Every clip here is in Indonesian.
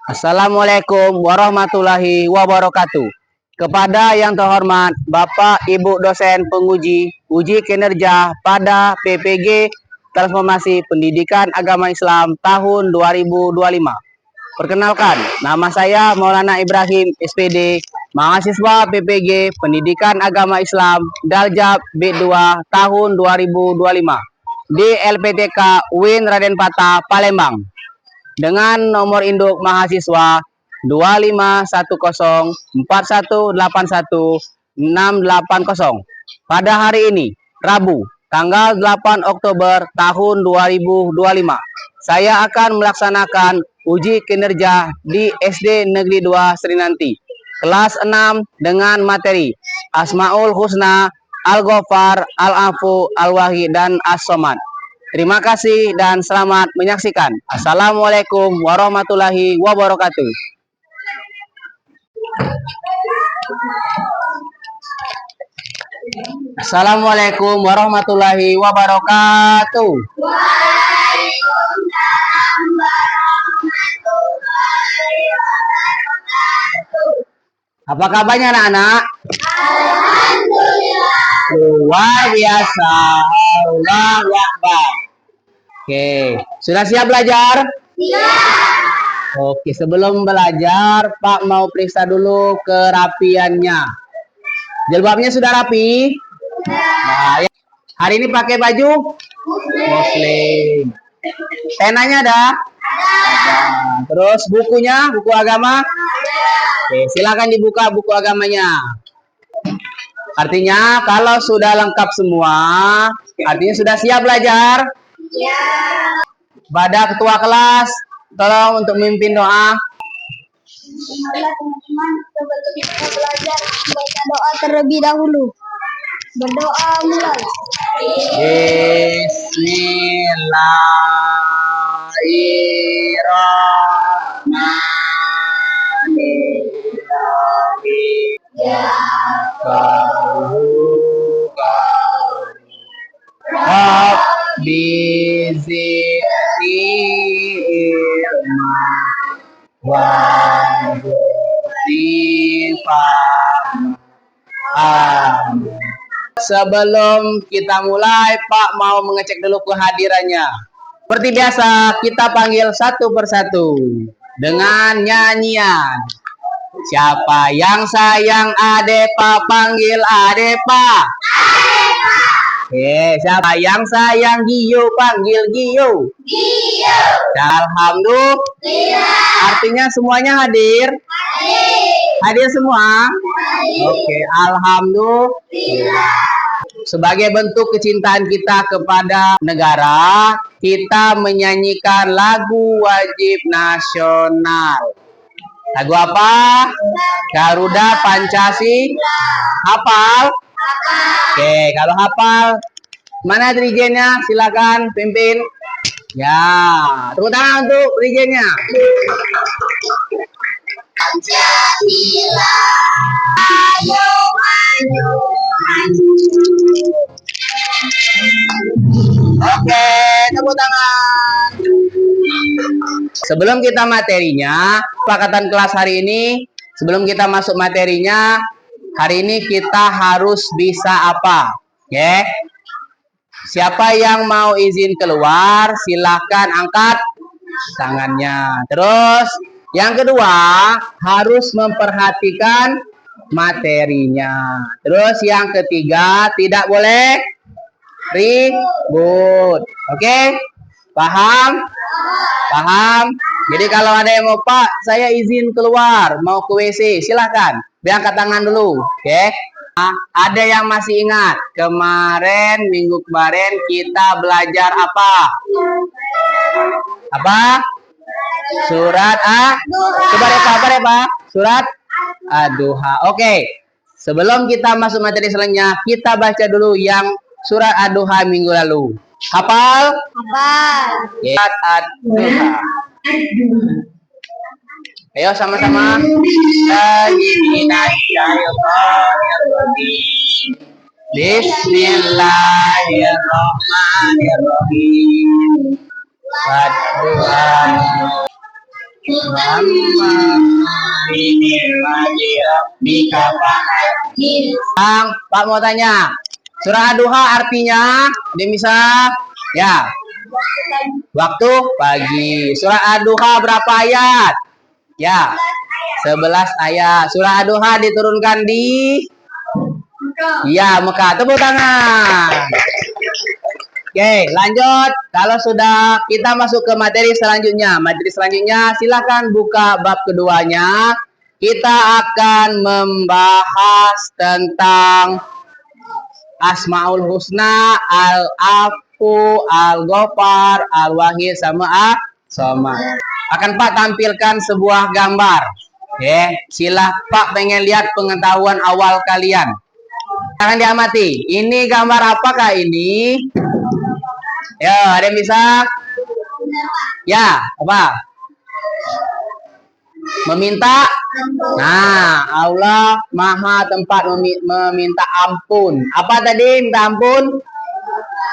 Assalamualaikum warahmatullahi wabarakatuh. Kepada yang terhormat Bapak Ibu dosen penguji uji kinerja pada PPG Transformasi Pendidikan Agama Islam tahun 2025. Perkenalkan, nama saya Maulana Ibrahim SPD, mahasiswa PPG Pendidikan Agama Islam Daljab B2 tahun 2025 di LPTK UIN Raden Patah, Palembang, dengan nomor induk mahasiswa 25104181680 pada hari ini, Rabu, tanggal 8 Oktober tahun 2025. Saya akan melaksanakan uji kinerja di SD Negeri 2 Srinanti, kelas 6 dengan materi Asmaul Husna, Al-Ghafar, Al-Afu, Al-Wahid, dan As-Somad. Terima kasih dan selamat menyaksikan. Assalamualaikum warahmatullahi wabarakatuh. Assalamualaikum warahmatullahi wabarakatuh. Waalaikumsalam warahmatullahi wabarakatuh. Apa kabarnya anak-anak? Alhamdulillah. Luar biasa. Allahu Akbar. Oke, sudah siap belajar? Siap. Oke, sebelum belajar, Pak mau periksa dulu kerapiannya. Jilbabnya sudah rapi? Nah, ya. Hari ini pakai baju? Muslim. Penanya ada? Ada. Terus bukunya, buku agama? Oke, silakan dibuka buku agamanya. Artinya kalau sudah lengkap semua, artinya sudah siap belajar? Ya. Pada ketua kelas, tolong untuk memimpin doa. Bismillah teman-teman, sebelum kita belajar baca doa terlebih dahulu. Berdoa mulai. Bismillahirrahmanirrahim. Ya Rabbi zidni ilma warzuqni fahma. Sebelum kita mulai, Pak mau mengecek dulu kehadirannya. Seperti biasa, kita panggil satu persatu dengan nyanyian. Siapa yang sayang Adepa, panggil Adepa. Oke, siapa yang sayang Gio, panggil Gio. Gio. Alhamdulillah. Artinya semuanya hadir? Hadir. Hadir semua? Hadir. Oke, alhamdulillah. Sebagai bentuk kecintaan kita kepada negara, kita menyanyikan lagu wajib nasional. Lagu apa? Garuda Pancasila. Hafal? Oke, kalau hafal, mana dirijennya? Silakan pimpin. Ya, tepuk tangan untuk dirijennya. Pancasila, ayo maju, maju. Oke, tepuk tangan. Sebelum kita materinya, kesepakatan kelas hari ini, sebelum kita masuk materinya, hari ini kita harus bisa apa? Oke. Siapa yang mau izin keluar, silahkan angkat tangannya. Terus, yang kedua, harus memperhatikan materinya. Terus, yang ketiga, tidak boleh ribut. Oke? Paham? Paham? Jadi kalau ada yang mau, Pak, saya izin keluar, mau ke WC, silahkan. Biar angkat tangan dulu. Oke? Nah, ada yang masih ingat? Kemarin, minggu kemarin, kita belajar apa? Apa? Surat coba deh, Pak. Surat Ad-Duha. Oke. Sebelum kita masuk materi selanjutnya, kita baca dulu yang surat Ad-Duha minggu lalu. Hafal? Hafal. Surat Ad-Duha. Ayo sama-sama. Bismillahirrahmanirrahim. Ad-Duha. Bang, Pak mau tanya. Surah Ad-Duha artinya, dia bisa? Ya, waktu pagi. Surah Ad-Duha berapa ayat? Ya, 11 ayat. Surah Ad-Duha diturunkan di ya Mekah. Tepuk tangan. Oke, lanjut. Kalau sudah kita masuk ke materi selanjutnya. Materi selanjutnya silakan buka bab keduanya. Kita akan membahas tentang Asmaul Husna, Al-Afu, Al-Ghafar, Al-Wahid sama As-Samad. Akan Pak tampilkan sebuah gambar. Sila Pak pengen lihat pengetahuan awal kalian. Jangan diamati. Ini gambar apakah ini? Ya, ada yang bisa? Ya, apa? Meminta. Nah, Allah Maha tempat meminta ampun. Apa tadi minta ampun?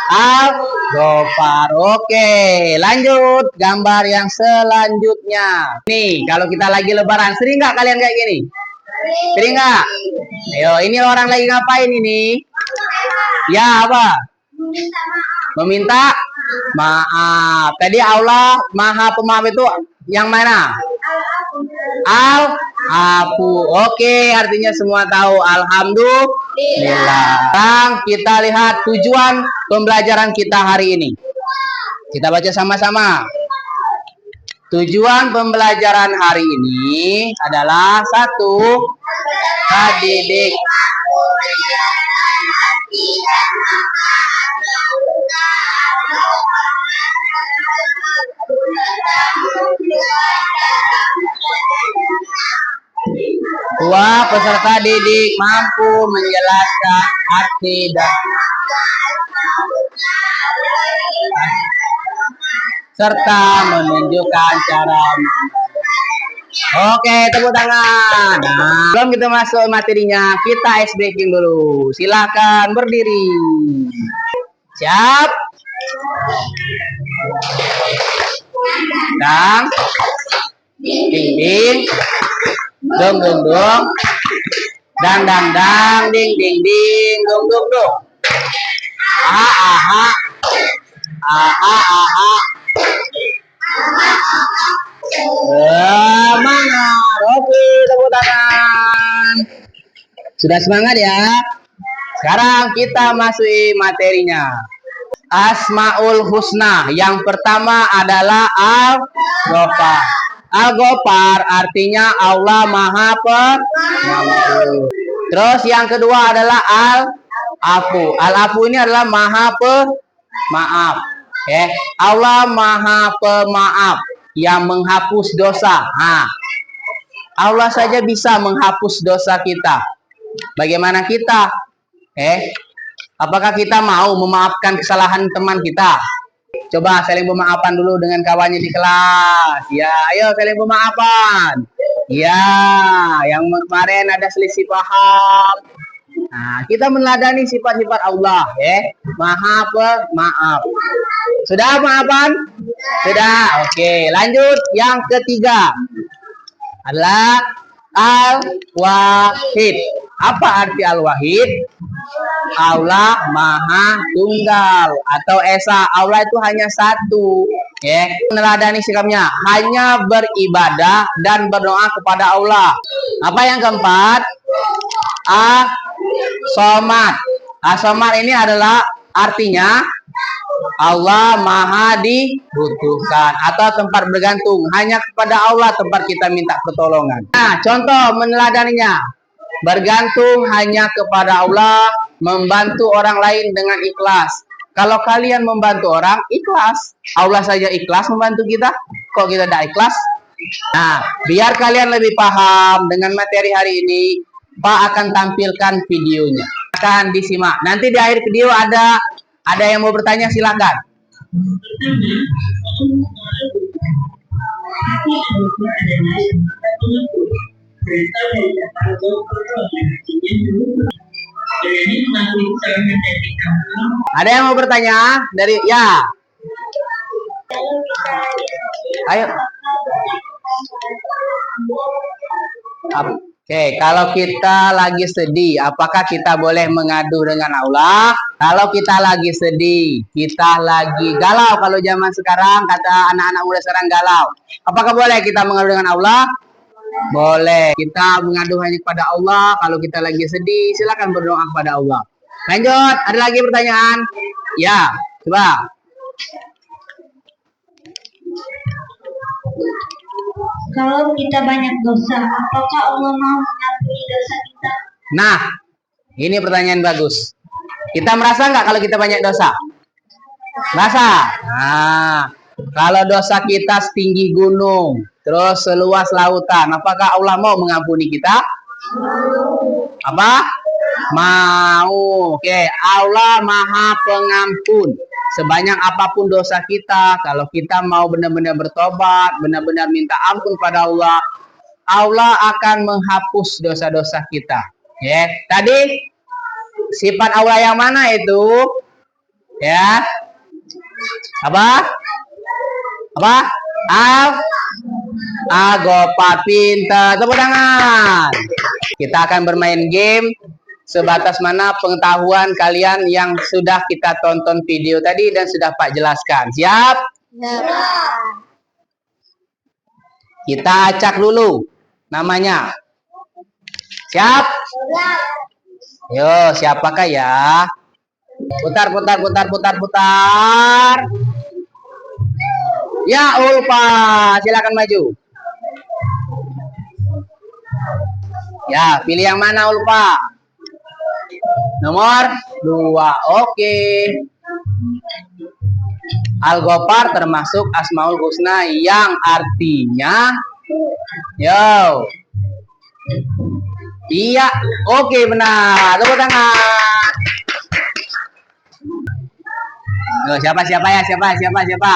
Al-Ghafar. Oke, lanjut gambar yang selanjutnya. Nih, kalau kita lagi lebaran, sering nggak kalian kayak gini? Sering nggak? Ayo, ini orang lagi ngapain ini? Ya, apa? Meminta maaf. Tadi Allah Maha Pemaaf itu yang mana? Al-Afu. Oke, artinya semua tahu. Alhamdulillah. Sekarang kita lihat tujuan pembelajaran kita hari ini. Kita baca sama-sama. Tujuan pembelajaran hari ini adalah satu, mendidik dua, peserta didik mampu menjelaskan arti dan serta menunjukkan cara. Oke, tepuk tangan. Nah, sebelum kita masuk materinya, kita ice breaking dulu. Silakan berdiri. Siap? Dang, ding ding, dong dong dong, dang dang dang, ding ding ding, dong dong dong. Aha, aha, aha. Semangat. Oke, tepuk tangan. Sudah semangat ya? Sekarang kita masuki materinya. Asmaul Husna. Yang pertama adalah Al-Ghafar. Al-Ghafar artinya Allah Maha Pengampun. Terus yang kedua adalah Al-Afu. Al-Afu ini adalah Maha Pemaaf. Allah Maha Pemaaf yang menghapus dosa. Nah, Allah saja bisa menghapus dosa kita. Bagaimana kita? Apakah kita mau memaafkan kesalahan teman kita? Coba saling pemaafan dulu dengan kawannya di kelas. Ya, ayo saling pemaafan. Ya, yang kemarin ada selisih paham. Nah, kita meneladani sifat-sifat Allah, Maha Pemaaf. Sudah maafan? Sudah. Oke, lanjut yang ketiga adalah Al-Wahid. Apa arti Al-Wahid? Allah Maha Tunggal atau Esa. Allah itu hanya satu. Meneladani sikapnya hanya beribadah dan berdoa kepada Allah. Apa yang keempat? As-Samad. As-Samad ini adalah artinya Allah Maha dibutuhkan atau tempat bergantung. Hanya kepada Allah tempat kita minta pertolongan. Nah, contoh meneladaninya. Bergantung hanya kepada Allah, membantu orang lain dengan ikhlas. Kalau kalian membantu orang, ikhlas. Allah saja ikhlas membantu kita. Kok kita tidak ikhlas? Nah, biar kalian lebih paham dengan materi hari ini, Pak akan tampilkan videonya. Akan disimak. Nanti di akhir video ada yang mau bertanya, silakan. Ada yang mau bertanya dari ya? Ayo. Oke, kalau kita lagi sedih, apakah kita boleh mengadu dengan Allah? Kalau kita lagi sedih, kita lagi galau. Kalau zaman sekarang, kata anak-anak muda sekarang galau. Apakah boleh kita mengadu dengan Allah? Boleh. Kita mengadu hanya kepada Allah. Kalau kita lagi sedih, silakan berdoa kepada Allah. Lanjut, ada lagi pertanyaan? Ya, coba. Kalau kita banyak dosa, apakah Allah mau mengampuni dosa kita? Nah, ini pertanyaan bagus. Kita merasa nggak kalau kita banyak dosa? Merasa? Nah, kalau dosa kita setinggi gunung, terus seluas lautan, apakah Allah mau mengampuni kita? Apa? Mau. Oke, Allah Maha Pengampun. Sebanyak apapun dosa kita, kalau kita mau benar-benar bertobat, benar-benar minta ampun pada Allah, Allah akan menghapus dosa-dosa kita. Ya, tadi sifat Allah yang mana itu? Ya, apa? Apa? Gopat, pintar. Tepuk tangan. Kita akan bermain game sebatas mana pengetahuan kalian yang sudah kita tonton video tadi dan sudah Pak jelaskan. Siap? Kita acak dulu namanya. Siap? Yo, siapakah ya? Putar. Ya, Ulfa, silakan maju. Ya, pilih yang mana Ulfa? Nomor 2. Oke. Al-Ghafar termasuk Asmaul Husna yang artinya iya, oke benar. Tepuk tangan. Siapa?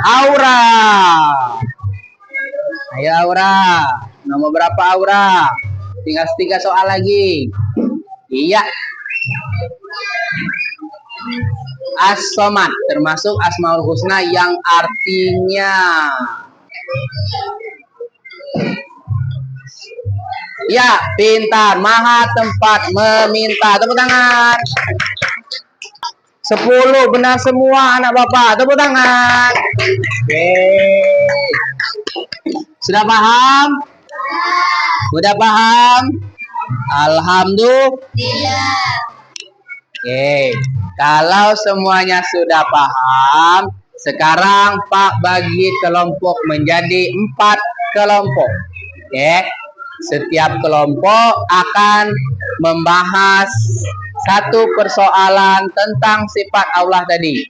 Aura. Ayo Aura. Nomor berapa Aura? Tinggal 3 soal lagi. Iya. As-Somad termasuk Asmaul Husna yang artinya ya, pintar, maha tempat meminta. Tepuk tangan. 10 benar semua anak bapak. Tepuk tangan. Oke. Sudah paham? Sudah paham? Alhamdulillah. Oke. Kalau semuanya sudah paham, sekarang Pak bagi kelompok menjadi 4 kelompok. Oke. Setiap kelompok akan membahas satu persoalan tentang sifat Allah tadi.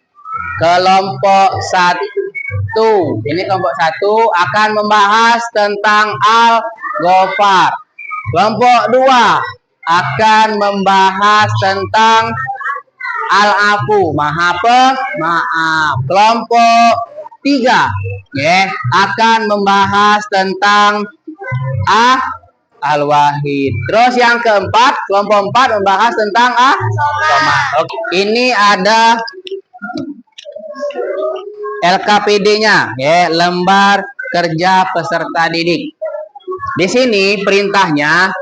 Kelompok 1, ini kelompok 1 akan membahas tentang Al-Ghafar. Kelompok 2 akan membahas tentang Al-Afu, Maha Pemaaf. Kelompok 3 akan membahas tentang Al-Wahid. Terus yang keempat, kelompok 4 membahas tentang Somad. Ini ada LKPD-nya, lembar kerja peserta didik. Di sini perintahnya,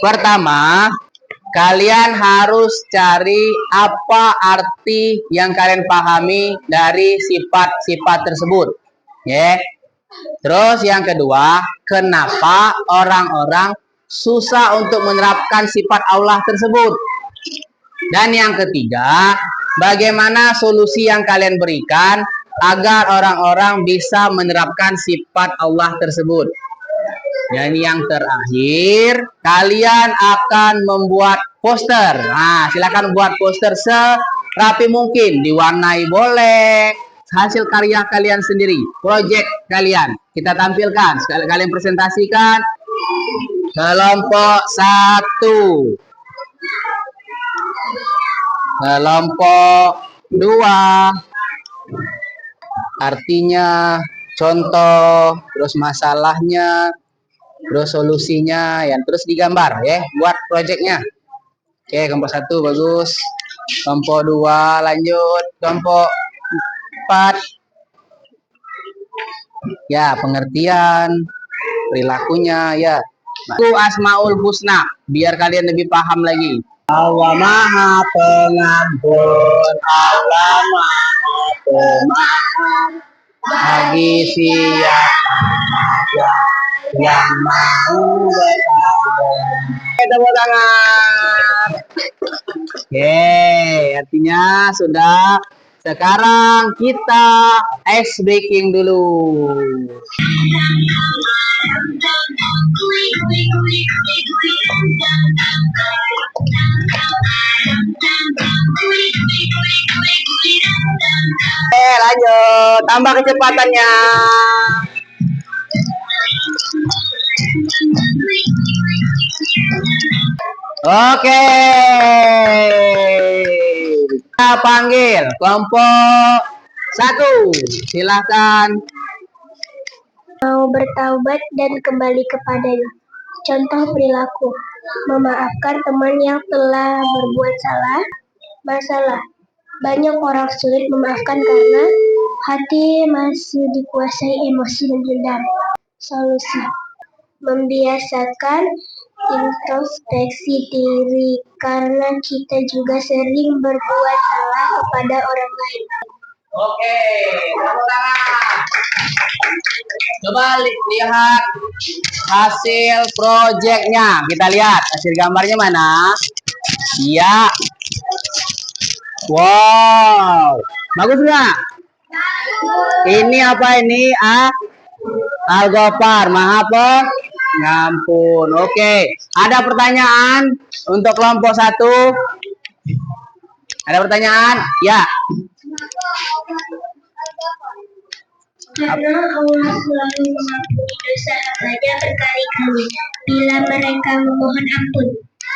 pertama, kalian harus cari apa arti yang kalian pahami dari sifat-sifat tersebut. Terus yang kedua, kenapa orang-orang susah untuk menerapkan sifat Allah tersebut? Dan yang ketiga, bagaimana solusi yang kalian berikan agar orang-orang bisa menerapkan sifat Allah tersebut? Dan yang terakhir, kalian akan membuat poster. Nah, silakan buat poster serapi mungkin, diwarnai boleh. Hasil karya kalian sendiri, proyek kalian kita tampilkan, kalian presentasikan. Kelompok 1, kelompok 2, artinya, contoh, terus masalahnya, terus solusinya, terus digambar, buat proyeknya. Oke, kelompok 1 bagus. Kelompok 2 lanjut. Kelompok 4. Ya, pengertian, perilakunya, ya. Itu Asmaul Husna, biar kalian lebih paham lagi. Allah Maha Pengampun, Allah Maha Pemaaf bagi siapa yang mau bertaubat. Tepuk tangan. Oke, artinya sudah. Sekarang kita ice breaking dulu. Oke, lanjut. Tambah kecepatannya. Oke. Kita panggil kelompok 1. Silahkan. Mau bertaubat dan kembali kepadanya. Contoh perilaku: memaafkan teman yang telah berbuat masalah. Banyak orang sulit memaafkan karena hati masih dikuasai emosi dan dendam. Solusi: membiasakan introspeksi diri karena kita juga sering berbuat salah kepada orang lain. Oke, tepuk tangan. Coba lihat hasil proyeknya. Kita lihat hasil gambarnya mana? Iya. Wow. Bagus nggak? Ini apa ini? Al-Ghafar, Maha Pengampun. Oke. Ada pertanyaan untuk kelompok 1? Ada pertanyaan? Ya. Karena Allah selalu mengampuni dosa hambanya berkali-kali bila mereka memohon ampun.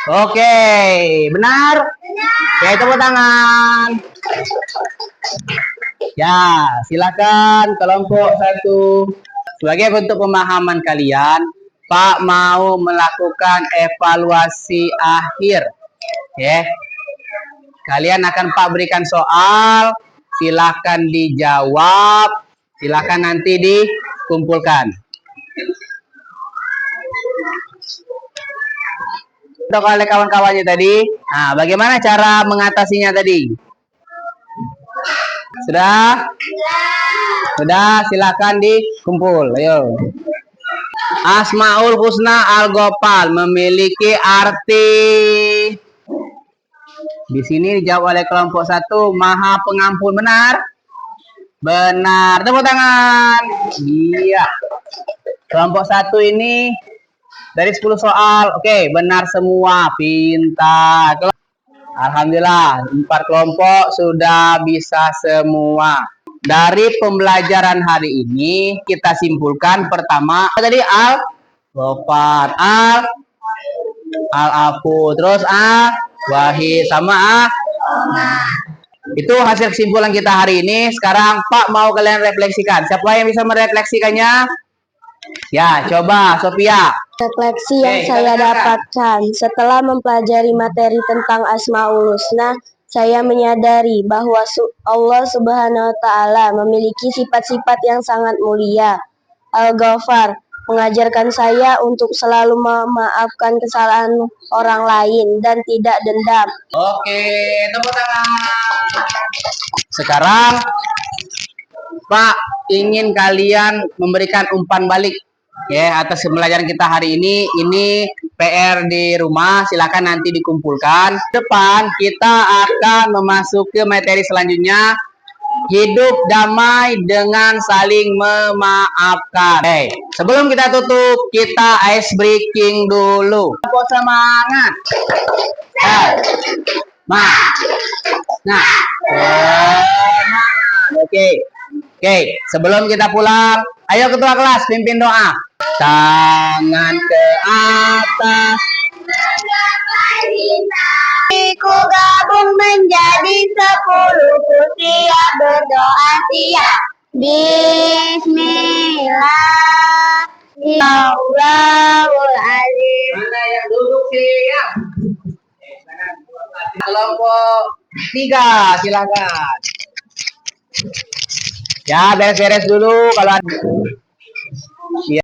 Oke, benar? Oke, tepuk tangan. Ya, silakan kelompok 1. Sebagai bentuk pemahaman kalian, Pak mau melakukan evaluasi akhir. Ya. Kalian akan Pak berikan soal, silakan dijawab, silakan nanti dikumpulkan. Untuk oleh kawan-kawannya tadi, nah bagaimana cara mengatasinya tadi? Sudah? Sudah, silakan dikumpul. Ayo. Asmaul Husna Al-Ghafar memiliki arti. Di sini dijawab oleh kelompok 1, Maha Pengampun. Benar? Benar. Tepuk tangan. Iya. Kelompok 1 ini dari 10 soal. Oke, benar semua. Pintar. Alhamdulillah, 4 kelompok sudah bisa semua. Dari pembelajaran hari ini kita simpulkan pertama tadi Al-Ghafar, Al-Afu, terus Wahid sama itu hasil kesimpulan kita hari ini. Sekarang Pak mau kalian refleksikan. Siapa yang bisa merefleksikannya? Ya, coba Sophia. Refleksi yang saya dapatkan setelah mempelajari materi tentang Asmaul Husna, saya menyadari bahwa Allah Subhanahu wa Ta'ala memiliki sifat-sifat yang sangat mulia. Al-Ghafar mengajarkan saya untuk selalu memaafkan kesalahan orang lain dan tidak dendam. Oke, tepuk tangan. Sekarang Pak ingin kalian memberikan umpan balik ya atas pembelajaran kita hari ini. Ini PR di rumah, silakan nanti dikumpulkan. Depan kita akan memasuki materi selanjutnya, hidup damai dengan saling memaafkan. Sebelum kita tutup, kita ice breaking dulu. Semangat. Nah, oke. Oke, sebelum kita pulang, ayo ketua kelas pimpin doa. Tangan ke atas. Ku gabung menjadi 10 putria berdoa siap. Bismillahirrahmanirrahim. Mana yang duduk siap? Kelompok 3, silakan. Ya, beres-beres dulu kalau ada. Ya.